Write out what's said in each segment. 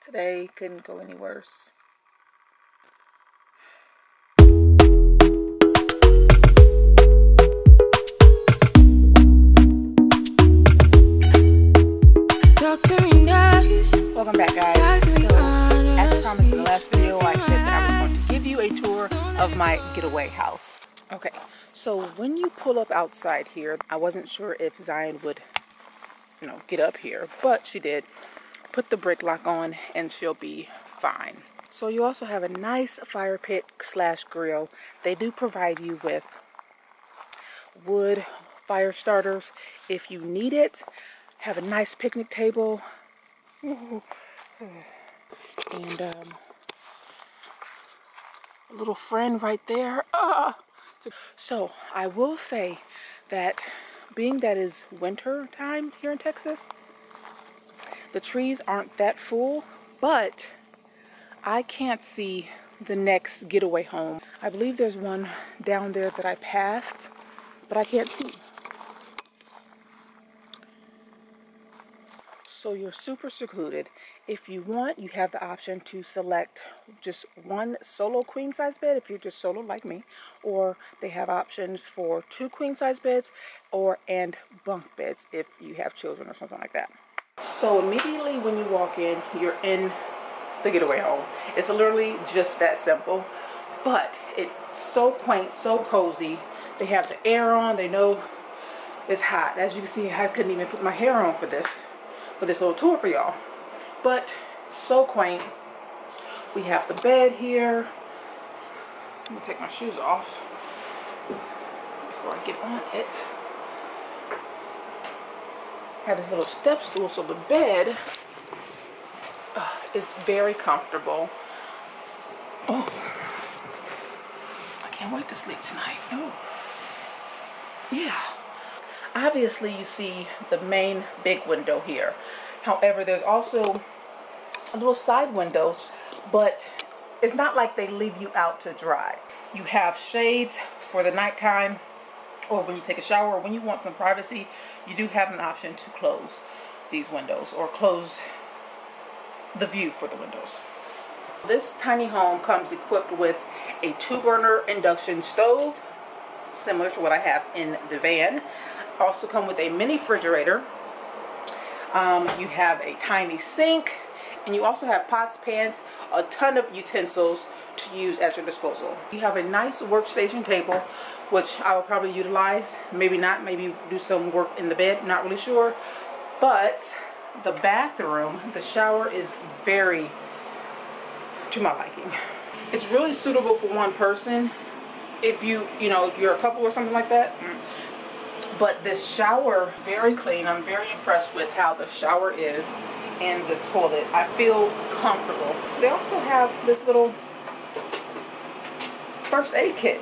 Today couldn't go any worse. Welcome back, guys. So, as promised in the last video, I said that I was going to give you a tour of my getaway house. Okay, so when you pull up outside here, I wasn't sure if Zion would, get up here, but she did. Put the brick lock on and she'll be fine. So you also have a nice fire pit / grill. They do provide you with wood fire starters if you need it. Have a nice picnic table. And a little friend right there. So I will say that being that is winter time here in Texas, the trees aren't that full, but I can't see the next getaway home. I believe there's one down there that I passed, but I can't see. So you're super secluded. If you want, you have the option to select just one solo queen size bed if you're just solo like me, or they have options for 2 queen size beds and bunk beds if you have children or something like that. So immediately when you walk in, you're in the getaway home. It's literally just that simple, but it's so quaint, so cozy. They have the air on. They know it's hot. As you can see, I couldn't even put my hair on for this little tour for y'all, but so quaint. We have the bed here. Let me take my shoes off before I get on it. Have this little step stool, so the bed is very comfortable. Oh, I can't wait to sleep tonight. Oh, yeah. Obviously, you see the main big window here. However, there's also little side windows, but it's not like they leave you out to dry. You have shades for the nighttime, or when you take a shower, or when you want some privacy, you do have an option to close these windows or close the view for the windows. This tiny home comes equipped with a 2-burner induction stove, similar to what I have in the van. Also come with a mini refrigerator. You have a tiny sink, and you also have pots, pans, a ton of utensils to use at your disposal. You have a nice workstation table, which I will probably utilize, maybe not, maybe do some work in the bed, not really sure. But the bathroom, the shower is very to my liking. It's really suitable for one person. If you're a couple or something like that. But this shower, very clean. I'm very impressed with how the shower is and the toilet. I feel comfortable. They also have this little first aid kit.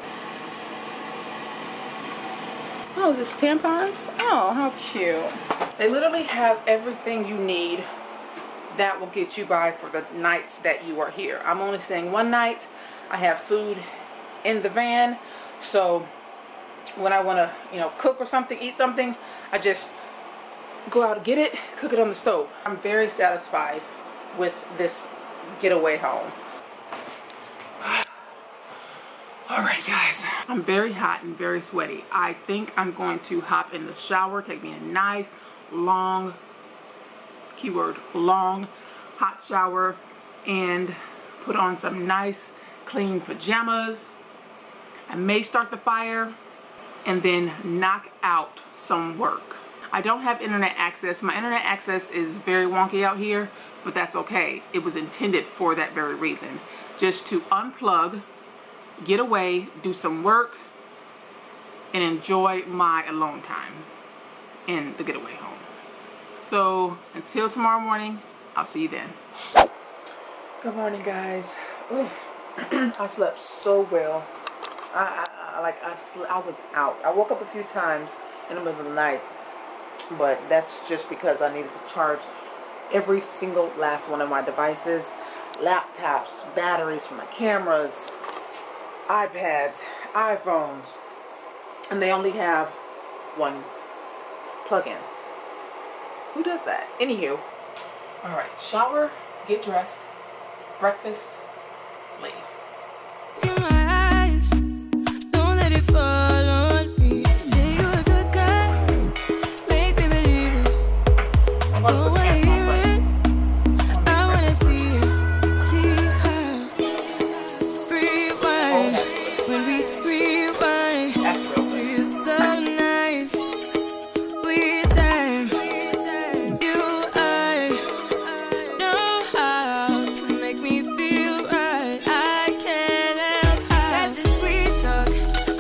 Oh, is this tampons? Oh, how cute. They literally have everything you need that will get you by for the nights that you are here. I'm only staying one night. I have food in the van, so when I want to, cook or something, eat something, I just go out and get it, cook it on the stove. I'm very satisfied with this getaway home. Alright guys, I'm very hot and very sweaty. I think I'm going to hop in the shower, take me a nice, long, keyword, long, hot shower, and put on some nice, clean pajamas. I may start the fire and then knock out some work. I don't have internet access. My internet access is very wonky out here, but that's okay. It was intended for that very reason. Just to unplug, get away, do some work, and enjoy my alone time in the getaway home. So until tomorrow morning, I'll see you then. Good morning, guys. I slept so well. I was out. I woke up a few times in the middle of the night, but that's just because I needed to charge every single last one of my devices, laptops, batteries for my cameras, iPads, iPhones, and they only have one plug-in. Who does that? Anywho, All right, shower, get dressed, breakfast, leave. In my eyes, don't let it fall on me. Say you're a good guy, make me believe it. Don't wanna hear it, I wanna see it. See how rewind when we rewind. Feels so nice. We time, you I know how to make me feel right. I can't help that this sweet talk.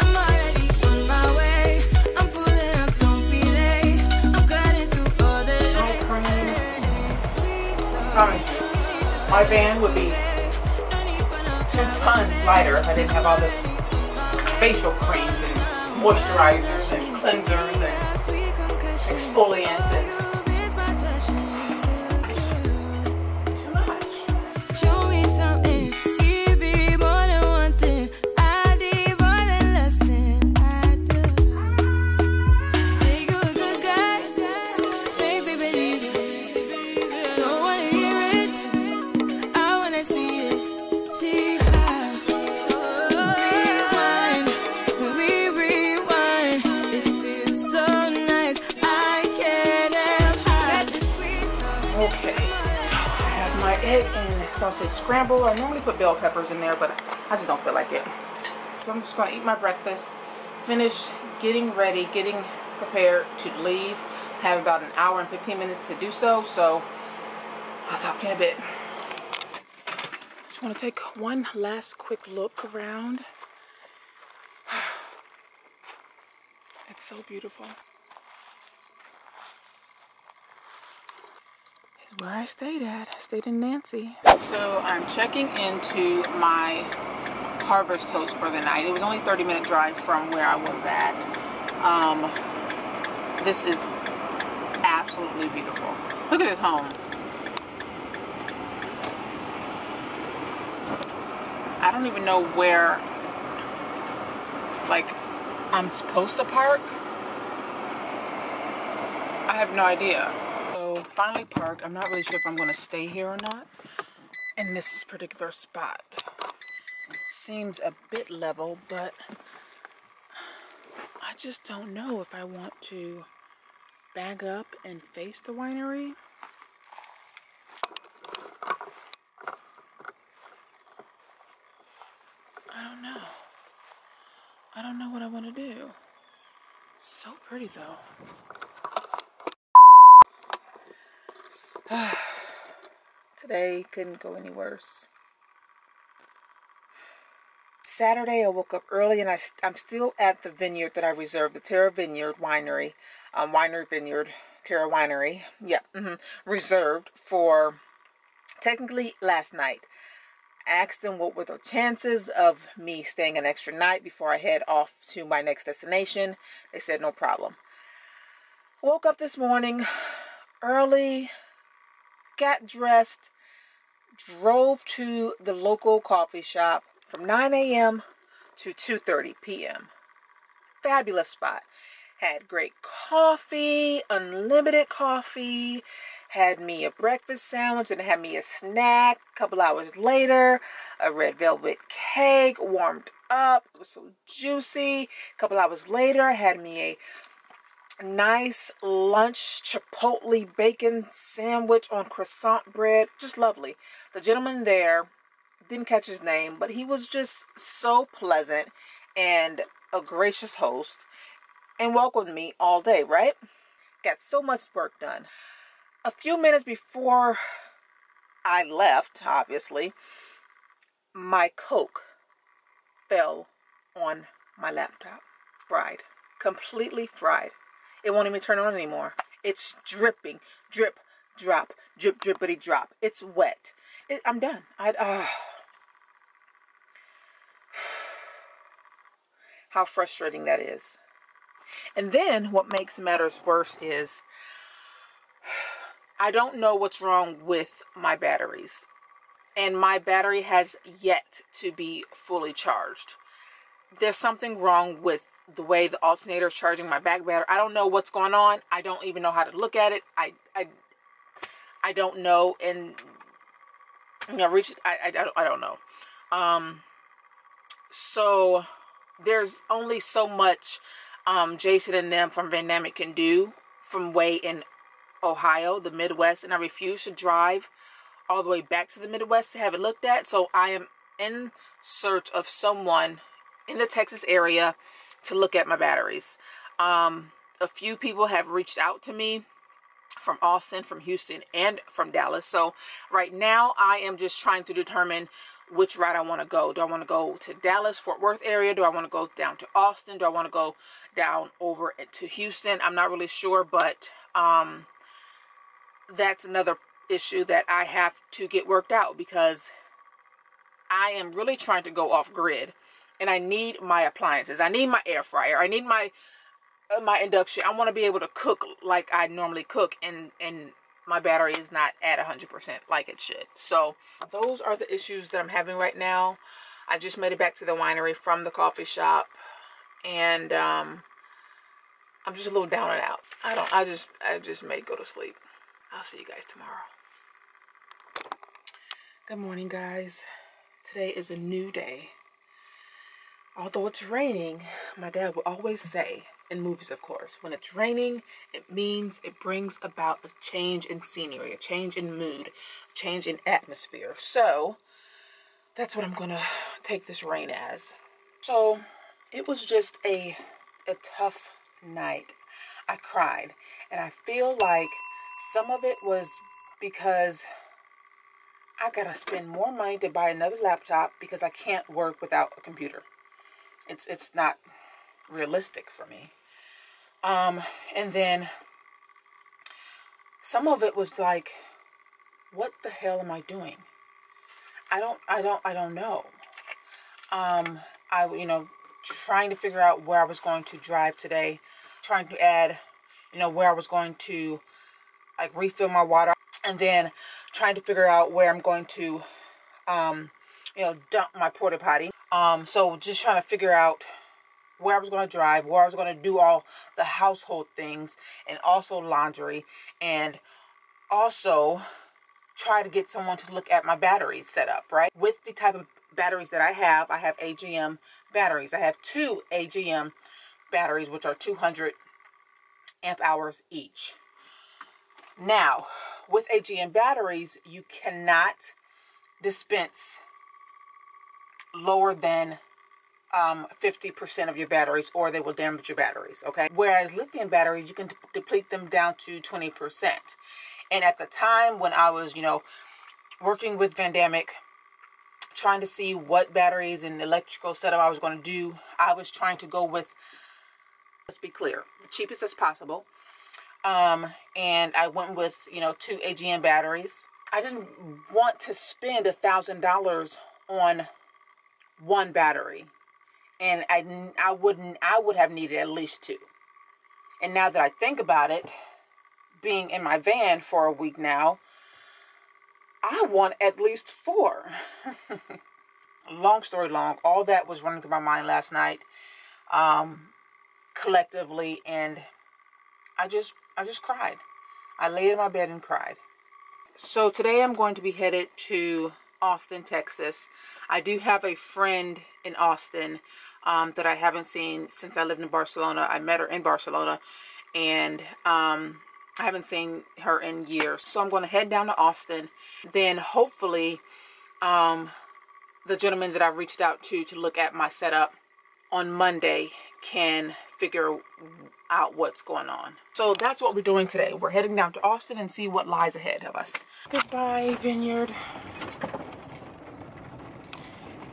I'm already on my way. I'm pulling up, don't be late. I'm cutting through all the lanes. Sweet talk. My van would be 2 tons lighter if I didn't have all this facial creams and moisturizers and cleansers and exfoliants and too much. Show me something, give me more than one thing. I need more than less than I do. Say you're a good guy, make me believe it. Don't wanna hear it, I wanna see it. See how rewind when we rewind. It feels so nice. I can't help that this sweet talk. Okay, so I have my egg and sausage scramble. I normally put bell peppers in there, but I just don't feel like it. So I'm just going to eat my breakfast, finish getting ready, getting prepared to leave. I have about an hour and 15 minutes to do so, so I'll talk to you in a bit. Just want to take one last quick look around. It's so beautiful. It's where I stayed at. I stayed in Nancy. So I'm checking into my harvest host for the night. It was only a 30-minute drive from where I was at. This is absolutely beautiful. Look at this home. I don't even know where, like, I'm supposed to park. I have no idea. So finally parked. I'm not really sure if I'm going to stay here or not in this particular spot. Seems a bit level, but I just don't know if I want to bag up and face the winery. I don't know what I want to do. So pretty though. Today couldn't go any worse. Saturday I woke up early and I'm still at the vineyard that I reserved, the Terra Vineyard Winery, Terra Winery, yeah, reserved for technically last night. I asked them what were the chances of me staying an extra night before I head off to my next destination. They said no problem. Woke up this morning early, got dressed, drove to the local coffee shop from 9 a.m. to 2:30 p.m. Fabulous spot. Had great coffee, unlimited coffee, had me a breakfast sandwich and had me a snack. A couple hours later, a red velvet cake warmed up. It was so juicy. A couple hours later, had me a nice lunch chipotle bacon sandwich on croissant bread. Just lovely. The gentleman there, didn't catch his name, but he was just so pleasant and a gracious host and welcomed me all day, right? Got so much work done. A few minutes before I left, obviously, my Coke fell on my laptop. Fried. Completely fried. It won't even turn on anymore. It's dripping. Drip, drop, drip, drippity drop. It's wet. I'm done. How frustrating that is. And then what makes matters worse is I don't know what's wrong with my batteries. And my battery has yet to be fully charged. There's something wrong with the way the alternator is charging my back battery. I don't know what's going on. I don't even know how to look at it. I don't know, and you know, I don't know. So there's only so much Jason and them from Vandamic can do from way in Ohio, the Midwest, and I refuse to drive all the way back to the Midwest to have it looked at. So I am in search of someone in the Texas area to look at my batteries. A few people have reached out to me from Austin, from Houston, and from Dallas. So right now I am just trying to determine which route I want to go. Do I want to go to Dallas, Fort Worth area? Do I want to go down to Austin? Do I want to go down over to Houston? I'm not really sure, but that's another issue that I have to get worked out, because I am really trying to go off grid, and I need my appliances. I need my air fryer. I need my induction. I want to be able to cook like I normally cook, and my battery is not at 100% like it should. So those are the issues that I'm having right now. I just made it back to the winery from the coffee shop, and I'm just a little down and out. I just may go to sleep. I'll see you guys tomorrow. Good morning, guys. Today is a new day. Although it's raining, my dad will always say, in movies of course, when it's raining, it means it brings about a change in scenery, a change in mood, a change in atmosphere. So that's what I'm gonna take this rain as. So it was just a tough night. I cried, and I feel like some of it was because I gotta spend more money to buy another laptop because I can't work without a computer. It's not realistic for me. And then some of it was like, what the hell am I doing? I don't know. You know, trying to figure out where I was going to drive today, trying to add, you know, where I was going to like refill my water, and then trying to figure out where I'm going to, you know, dump my porta potty. So just trying to figure out where I was going to drive, where I was going to do all the household things, and also laundry, and also try to get someone to look at my battery setup, right? With the type of batteries that I have AGM batteries. I have 2 AGM batteries, which are 200 amp hours each. Now, with AGM batteries, you cannot dispense lower than 50% of your batteries, or they will damage your batteries, okay? Whereas lithium batteries, you can deplete them down to 20%. And at the time when I was, you know, working with Vandamic, trying to see what batteries and electrical setup I was going to do, I was trying to go with, let's be clear, the cheapest as possible. And I went with, you know, 2 AGM batteries. I didn't want to spend $1,000 on one battery, and I would have needed at least 2. And now that I think about it, being in my van for a week now, I want at least 4. Long story long, all that was running through my mind last night, collectively, and I just cried. I laid in my bed and cried. So today I'm going to be headed to Austin, Texas. I do have a friend in Austin that I haven't seen since I lived in Barcelona. I met her in Barcelona, and I haven't seen her in years. So I'm going to head down to Austin. Then hopefully the gentleman that I reached out to look at my setup on Monday can figure out what's going on. So that's what we're doing today. We're heading down to Austin and see what lies ahead of us. Goodbye, Vineyard.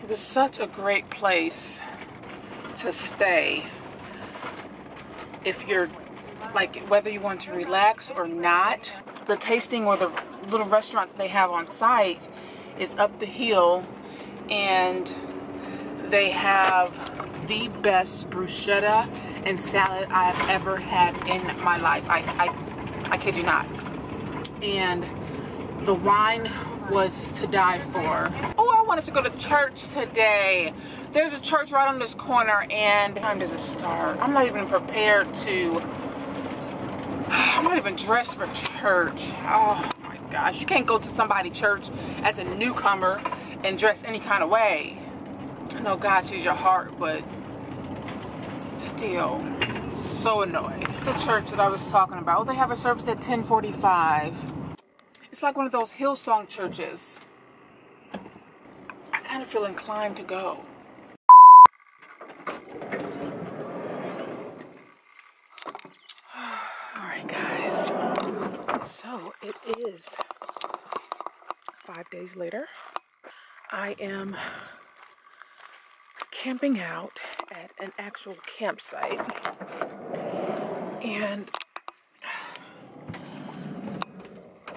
It was such a great place to stay if you're like, whether you want to relax or not. The tasting or the little restaurant they have on site is up the hill, and they have the best bruschetta and salad I've ever had in my life. I kid you not. And the wine was to die for. Oh, I wanted to go to church today. There's a church right on this corner, and what time does it start? I'm not even prepared to, I'm not even dressed for church. Oh my gosh, you can't go to somebody's church as a newcomer and dress any kind of way. I know God sees your heart, but still, so annoying. The church that I was talking about, they have a service at 10:45. It's like one of those Hillsong churches. I kind of feel inclined to go. Alright guys, so it is 5 days later. I am camping out at an actual campsite, and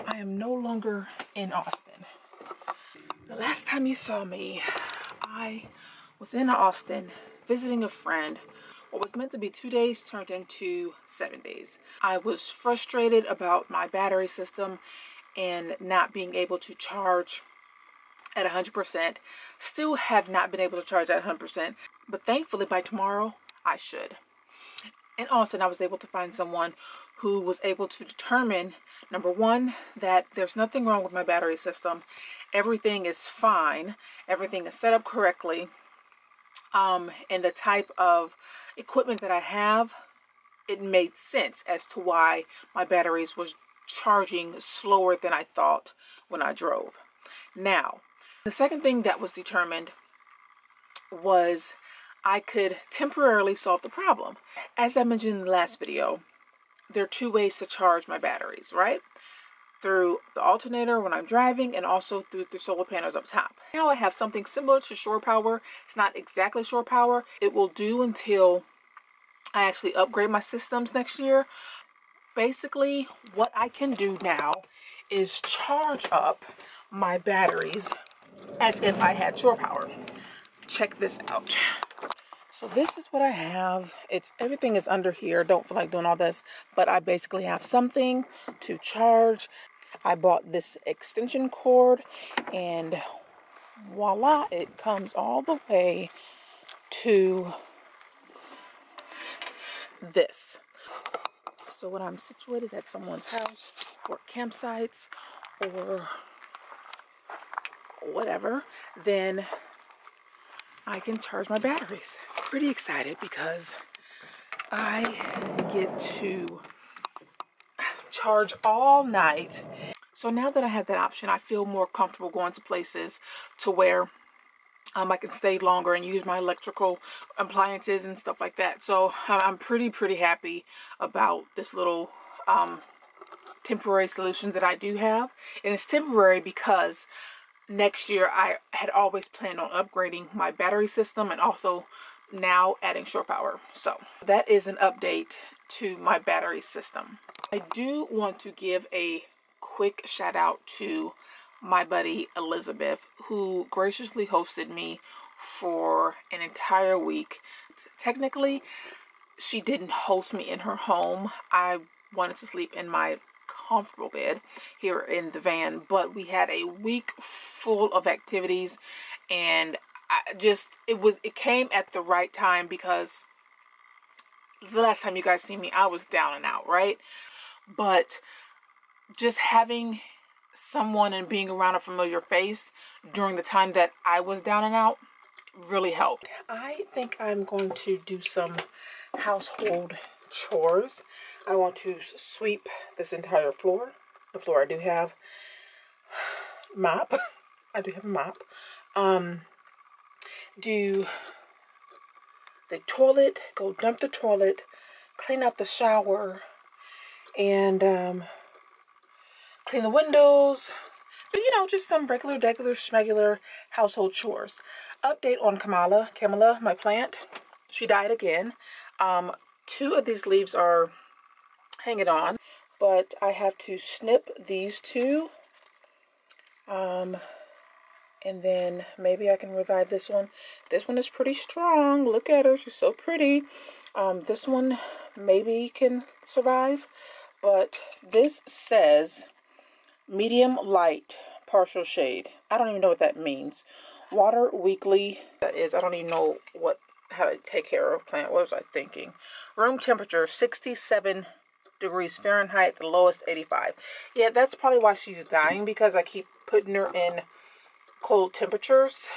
I am no longer in Austin. The last time you saw me, I was in Austin visiting a friend. What was meant to be 2 days turned into 7 days. I was frustrated about my battery system and not being able to charge at 100%. Still have not been able to charge at 100%, but thankfully by tomorrow I should. In Austin, I was able to find someone who was able to determine, number one, that there's nothing wrong with my battery system. Everything is fine. Everything is set up correctly. And the type of equipment that I have, it made sense as to why my batteries was charging slower than I thought when I drove. Now, the second thing that was determined was I could temporarily solve the problem. As I mentioned in the last video, there are two ways to charge my batteries, right? Through the alternator when I'm driving, and also through the solar panels up top. Now I have something similar to shore power. It's not exactly shore power. It will do until I actually upgrade my systems next year. Basically, what I can do now is charge up my batteries as if I had shore power. Check this out. So this is what I have. Everything is under here. Don't feel like doing all this, but I basically have something to charge. I bought this extension cord, and voila, it comes all the way to this. So when I'm situated at someone's house or campsites or whatever, then I can charge my batteries. Pretty excited because I get to charge all night. So now that I have that option, I feel more comfortable going to places to where I can stay longer and use my electrical appliances and stuff like that. So I'm pretty happy about this little temporary solution that I do have. And it's temporary because next year I had always planned on upgrading my battery system and also now adding shore power. So that is an update to my battery system. I do want to give a quick shout out to my buddy Elizabeth, who graciously hosted me for an entire week. Technically, she didn't host me in her home. I wanted to sleep in my comfortable bed here in the van, but we had a week full of activities, and it came at the right time because the last time you guys see me, I was down and out, right? But just having someone and being around a familiar face during the time that I was down and out really helped. I think I'm going to do some household chores. I want to sweep this entire floor. The floor I do have mop. I do have a mop. Do the toilet, go dump the toilet, clean out the shower, and clean the windows. But you know, just some regular, schmegular household chores. Update on Kamala, my plant. She died again. 2 of these leaves are hanging on, but I have to snip these 2. And then maybe I can revive this one. This one is pretty strong. Look at her. She's so pretty. This one maybe can survive. But this says medium light, partial shade. I don't even know what that means. Water weekly. That is, I don't even know how to take care of a plant. What was I thinking? Room temperature 67 degrees Fahrenheit, the lowest 85. Yeah, that's probably why she's dying, because I keep putting her in cold temperatures.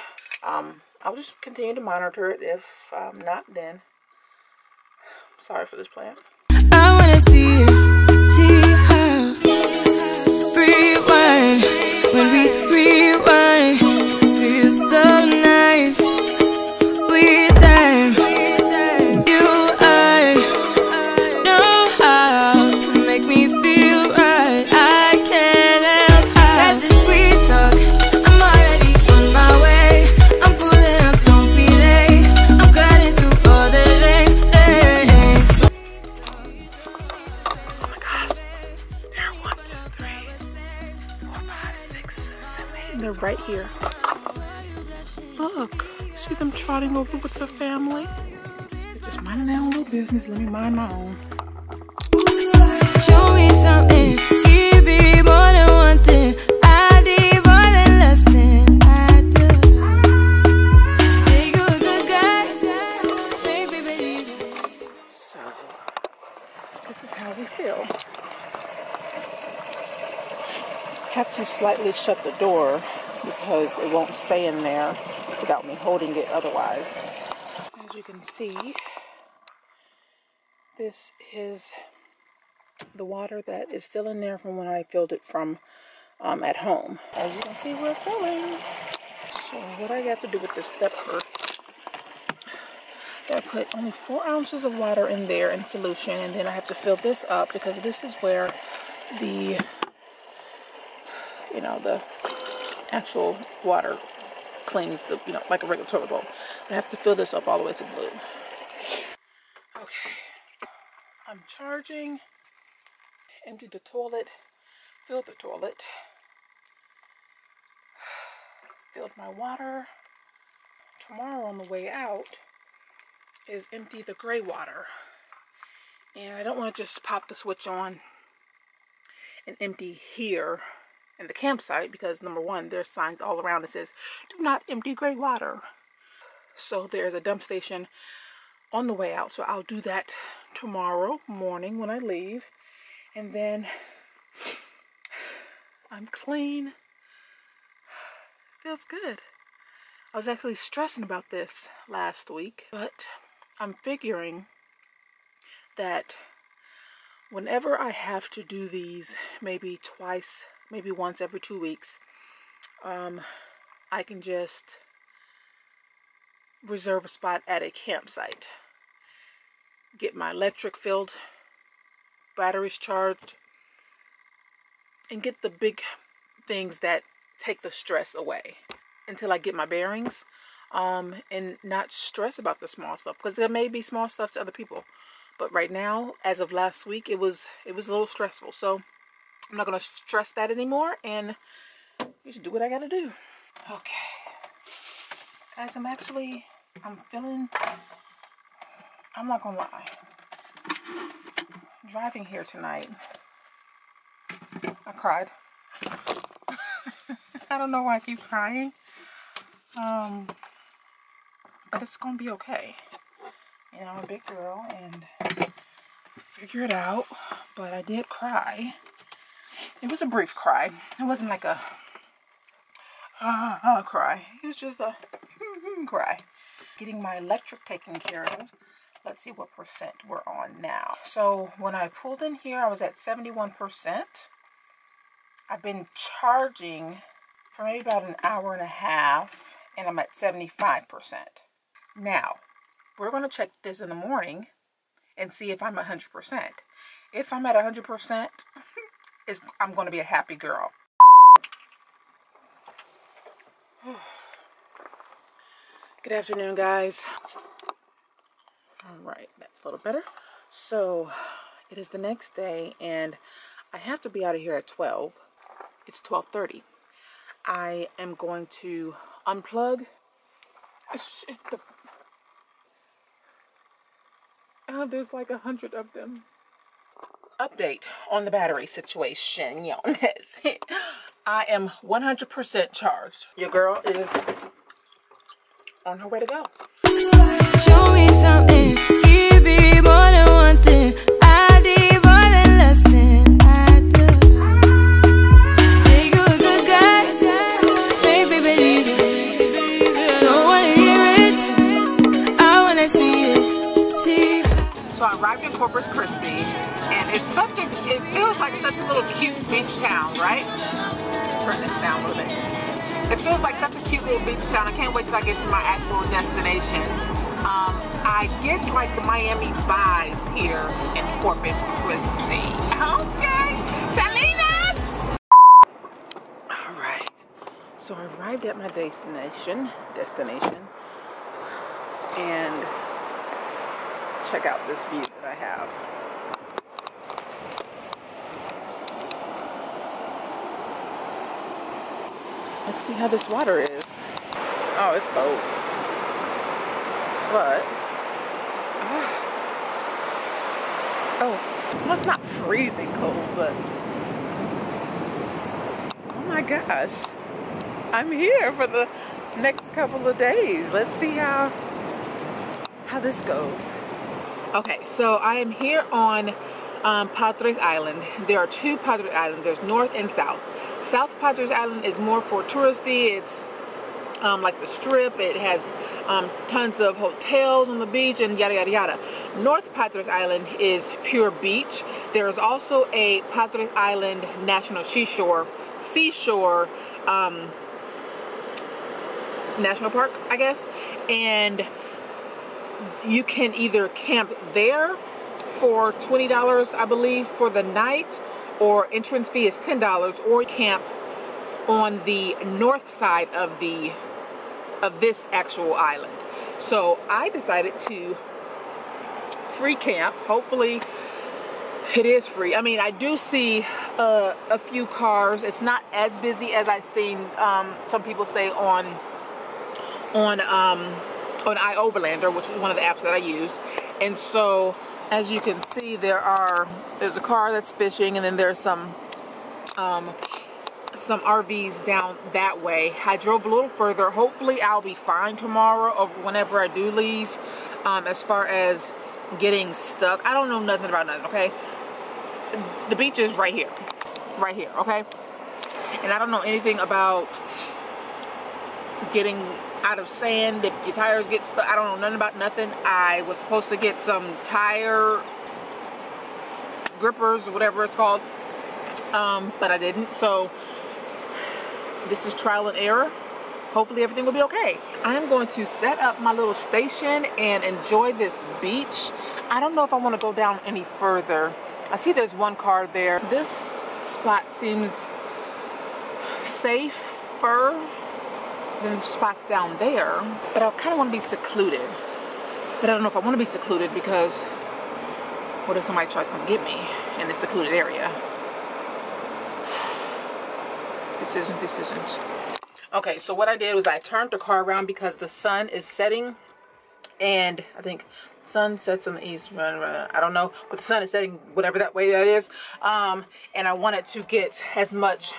I'll just continue to monitor it. If not, then sorry for this plant. I wanna see how rewind when we rewind. Feels so nice. We time. You I know how to make me feel right. I can't help that this sweet talk. I'm already on my way. I'm pulling up, don't be late. I'm cutting through all the lanes. Oh my gosh. There are 1, 2, 3, 4, 5, 6, 7, 8. And they're right here. Look. See them trotting over with the family? They're just minding their own little business. Let me mind my own. Show me something. Give me more than one thing. I need more than less than I do. Say you're a good guy. Make me believe it. So, this is how we feel. Have to slightly shut the door because it won't stay in there without me holding it otherwise. As you can see, this is the water that is still in there from when I filled it from at home. As you can see, we're filling. So what I have to do with this stepper, I put only 4 ounces of water in there in solution, and then I have to fill this up because this is where the, the actual water cleans the, like a regular toilet bowl. I have to fill this up all the way to blue. Okay, I'm charging, emptied the toilet, filled the toilet, filled my water. Tomorrow on the way out is empty the gray water. And I don't want to just pop the switch on and empty here in the campsite, because number one, there's signs all around that says do not empty gray water. So there's a dump station on the way out, so I'll do that tomorrow morning when I leave, and then I'm clean. Feels good. I was actually stressing about this last week, but I'm figuring that whenever I have to do these, maybe twice, maybe once every 2 weeks, I can just reserve a spot at a campsite, get my electric filled, batteries charged, and get the big things that take the stress away until I get my bearings, and not stress about the small stuff, because there may be small stuff to other people, but right now, as of last week, it was a little stressful. So I'm not going to stress that anymore, and just do what I got to do. Okay. Guys, I'm feeling, I'm not going to lie. Driving here tonight, I cried. I don't know why I keep crying. But it's going to be okay. I'm a big girl and figure it out. But I did cry. It was a brief cry. It wasn't like a cry. It was just a cry. Getting my electric taken care of. Let's see what percent we're on now. So when I pulled in here, I was at 71%. I've been charging for maybe about an hour and a half, and I'm at 75%. Now, we're going to check this in the morning and see if I'm 100%. If I'm at 100%, I'm going to be a happy girl. Good afternoon, guys. All right, that's a little better. So, it is the next day, and I have to be out of here at 12. It's 12:30. I am going to unplug. There's like 100 of them. Update on the battery situation. I am 100% charged. Your girl is on her way to go. Show me something. Give me more than one thing. I need more than right? Turn this down a little bit. It feels like such a cute little beach town. I can't wait till I get to my actual destination. I get like the Miami vibes here in Corpus Christi. Okay, Salinas! Alright, so I arrived at my destination, and check out this view that I have. Let's see how this water is. Oh, it's cold. But, well, it's not freezing cold, but, oh my gosh. I'm here for the next couple of days. Let's see how this goes. Okay, so I am here on Padre's Island. There are two Padre Islands. There's North and South. South Padre's Island is more for touristy. It's like the strip. It has tons of hotels on the beach and yada yada yada. North Padre's Island is pure beach. There is also a Padre's Island National Seashore National Park, I guess, and you can either camp there for $20, I believe, for the night, or entrance fee is $10, or camp on the north side of this actual island. So I decided to free camp. Hopefully it is free. I mean, I do see a few cars. It's not as busy as I've seen some people say on iOverlander, which is one of the apps that I use. And so as you can see, there's a car that's fishing, and then there's some RVs down that way. I drove a little further. Hopefully I'll be fine tomorrow or whenever I do leave. As far as getting stuck, I don't know nothing about nothing, okay? The beach is right here, okay? And I don't know anything about getting out of sand if your tires get stuck. I don't know nothing about nothing. I was supposed to get some tire grippers or whatever it's called, but I didn't. So this is trial and error. Hopefully everything will be okay. I'm going to set up my little station and enjoy this beach. I don't know if I want to go down any further. I see there's one car there. This spot seems safer than spots down there, but I kind of want to be secluded. But I don't know if I want to be secluded, because what if somebody tries to come get me in the secluded area? Decisions. Okay, so what I did was I turned the car around because the sun is setting, and I think sun sets on the east. I don't know, but the sun is setting whatever that way that is. And I wanted to get as much,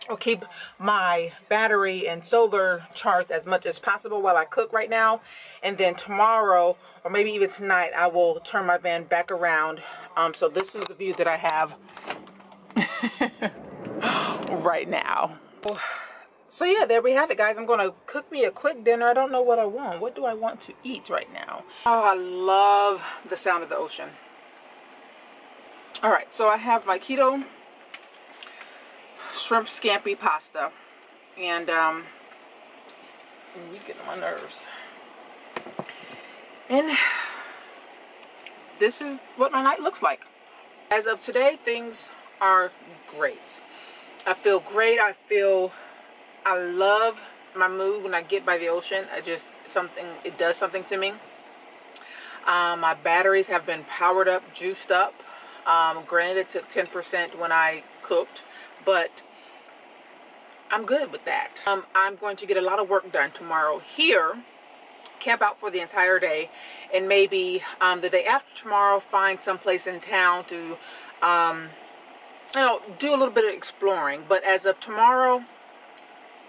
or keep my battery and solar charged as much as possible while I cook right now. And then tomorrow, or maybe even tonight, I will turn my van back around. So this is the view that I have right now. So yeah, there we have it, guys. I'm gonna cook me a quick dinner. I don't know what I want. What do I want to eat right now? Oh, I love the sound of the ocean. All right, so I have my keto shrimp scampi pasta, and you get on my nerves. And this is what my night looks like. As of today, things are great. I feel great. I love my mood when I get by the ocean. It does something to me. My batteries have been powered up, juiced up. Granted, it took 10% when I cooked, but I'm good with that. I'm going to get a lot of work done tomorrow here, camp out for the entire day, and maybe the day after tomorrow find some place in town to do a little bit of exploring. But as of tomorrow,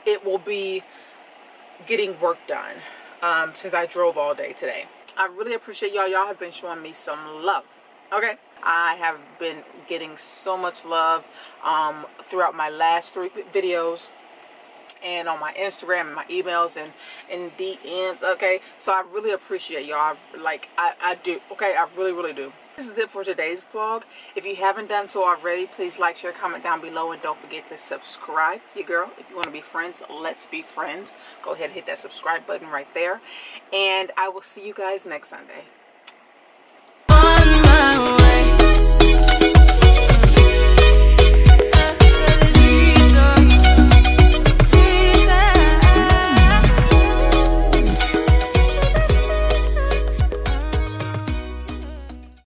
it will be getting work done, since I drove all day today. I really appreciate y'all. Y'all have been showing me some love. Okay, I have been getting so much love throughout my last 3 videos, and on my Instagram and my emails and DMs. Okay, so I really appreciate y'all. I do. Okay, I really do. This is it for today's vlog. If you haven't done so already, please like, share, comment down below, and don't forget to subscribe to your girl. If you want to be friends, let's be friends. Go ahead and hit that subscribe button right there. And I will see you guys next Sunday.